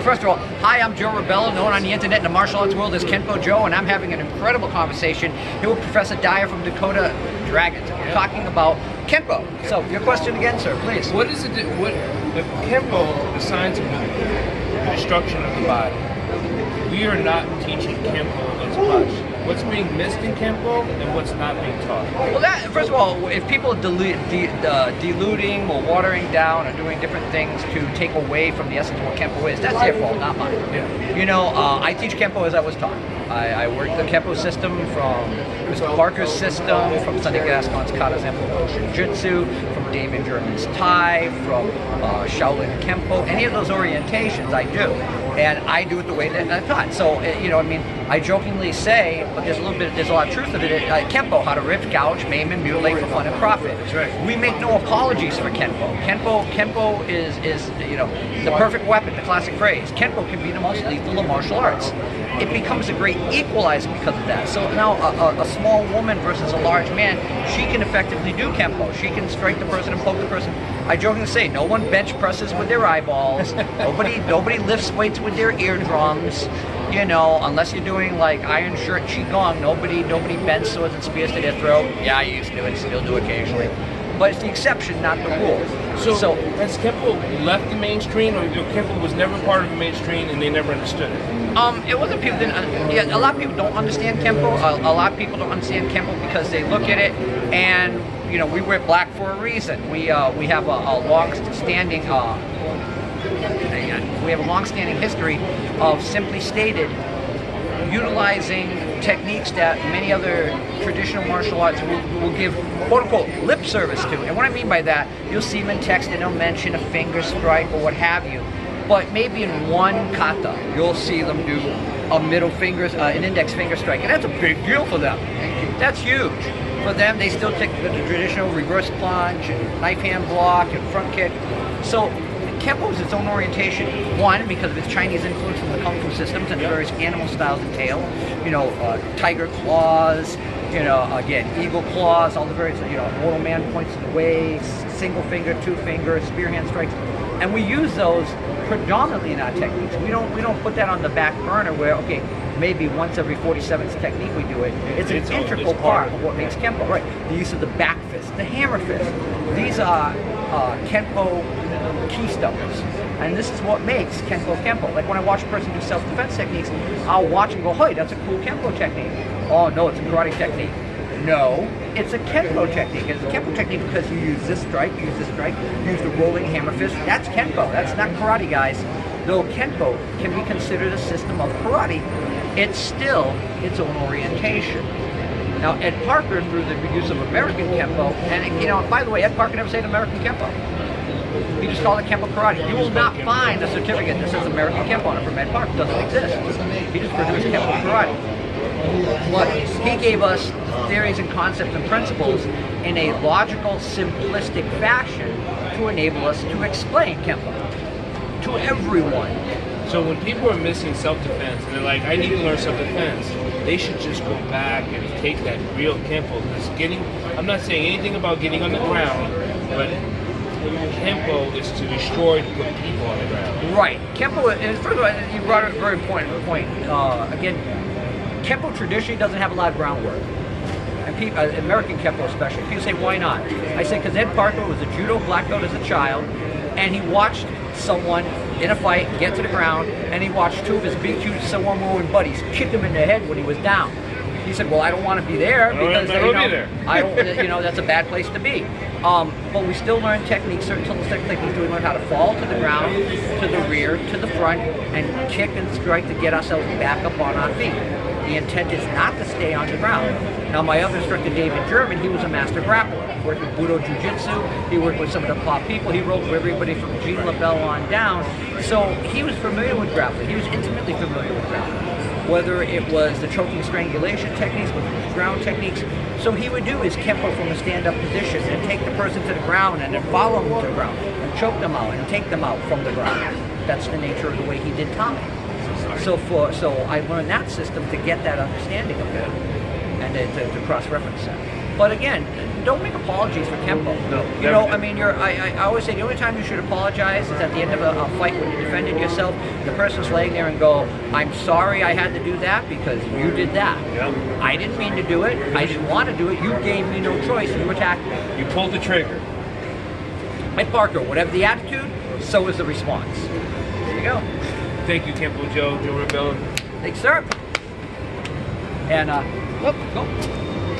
first of all, hi, I'm Joe Rebelo, known on the internet in the martial arts world as Kenpo Joe, and I'm having an incredible conversation here with Professor Dyer from Dakota Dragons. We're talking about Kenpo. So, your question again, sir, please. What is it? What the Kenpo, the science of the destruction of the body? We are not teaching Kenpo as much. What's being missed in Kenpo and what's not being taught? Well, first of all, if people are diluting or watering down or doing different things to take away from the essence of what Kenpo is, that's their fault, not mine. Yeah. You know, I teach Kenpo as I was taught. I worked the Kenpo system from Mr. Parker's system, from Sonny Gascon's Kata Zampo Shinjutsu, from Damon German's Thai, from Shaolin Kenpo, any of those orientations I do. And I do it the way that I'm taught. So, you know, I mean, I jokingly say, but there's a lot of truth of it. Kenpo, how to rip, gouge, maim, and mutilate for fun and profit. That's right. We make no apologies for Kenpo. Kenpo is you know, the perfect weapon, the classic phrase. Kenpo can be the most lethal of martial arts. It becomes a great equalizer because of that. So now a small woman versus a large man, she can effectively do Kenpo. She can strike the person and poke the person. I jokingly say, no one bench presses with their eyeballs. Nobody lifts weights with their eardrums. You know, unless you're doing like iron shirt qigong, nobody bends swords and spears to their throat. Yeah, I used to and still do occasionally. But it's the exception, not the rule. So has Kenpo left the mainstream, or Kenpo was never part of the mainstream and they never understood it? It wasn't people didn't. Yeah, a lot of people don't understand Kenpo. A lot of people don't understand Kenpo because they look at it and, you know, we wear black for a reason. We have a long-standing history of, simply stated, utilizing techniques that many other traditional martial arts will give quote-unquote lip service to. And what I mean by that, you'll see them in text and they'll mention a finger strike or what have you. But maybe in one kata, you'll see them do a middle finger, an index finger strike. And that's a big deal for them. That's huge. For them, they still take the traditional reverse plunge, and knife hand block, and front kick. So Kenpo is its own orientation, one, because of its Chinese influence from the Kung Fu systems and the various animal styles entail. You know, tiger claws, you know, again, eagle claws, all the various, you know, mortal man points of the way, single finger, two finger, spear hand strikes. And we use those predominantly in our techniques. We don't put that on the back burner where, okay, maybe once every 47th technique we do it. It's an integral part of what makes Kenpo. Right. The use of the back fist, the hammer fist. These are Kenpo keystones. And this is what makes Kenpo Kenpo. Like when I watch a person do self-defense techniques, I'll watch and go, hey, that's a cool Kenpo technique. Oh no, it's a karate technique. No, it's a Kenpo technique. It's a Kenpo technique because you use this strike, you use the rolling hammer fist. That's Kenpo. That's not karate, guys. Though Kenpo can be considered a system of karate, it's still its own orientation. Now, Ed Parker, through the use of American Kenpo, and you know, by the way, Ed Parker never said American Kenpo. He just called it Kenpo Karate. You will not find a certificate that says American Kenpo on it from Ed Parker. It doesn't exist. He just produced Kenpo Karate. But he gave us theories and concepts and principles in a logical, simplistic fashion to enable us to explain Kenpo to everyone. So when people are missing self-defense and they're like, I need to learn self-defense, they should just go back and take that real Kenpo. Because I'm not saying anything about getting on the ground, but Kenpo is to destroy, to put people on the ground. Right. Kenpo, and first of all, you brought up a very important point. Again, Kenpo traditionally doesn't have a lot of groundwork. And people, American Kenpo especially. People say, why not? I say, because Ed Parker was a judo black belt as a child, and he watched someone in a fight get to the ground, and he watched two of his big, huge Samoan buddies kick him in the head when he was down. He said, well, I don't want to be there because I don't, you know, that's a bad place to be. But we still learn techniques, certain techniques. We learn how to fall to the ground, to the rear, to the front, and kick and strike to get ourselves back up on our feet. The intent is not to stay on the ground. Now, my other instructor, David German, he was a master grappler. He worked with Budo Jiu-Jitsu. He worked with some of the top people. He wrote for everybody from Gene LaBelle on down. So he was familiar with grappling. He was intimately familiar with grappling. Whether it was the choking strangulation techniques, whether it was ground techniques. So he would do his Kenpo from a stand-up position and take the person to the ground and then follow them to the ground and choke them out and take them out from the ground. That's the nature of the way he did Tommy. So I learned that system to get that understanding of it and to cross-reference that. But again, don't make apologies for Kenpo. No, you know, never. I mean, I always say the only time you should apologize is at the end of a fight when you defended yourself. The person's laying there and go, "I'm sorry I had to do that because you did that. Yep. I didn't mean to do it. I didn't want to do it. You gave me no choice. You attacked me." You pulled the trigger. Like Parker, whatever the attitude, so is the response. There you go. Thank you, Kenpo Joe Rebelo. Thanks, sir. And, go.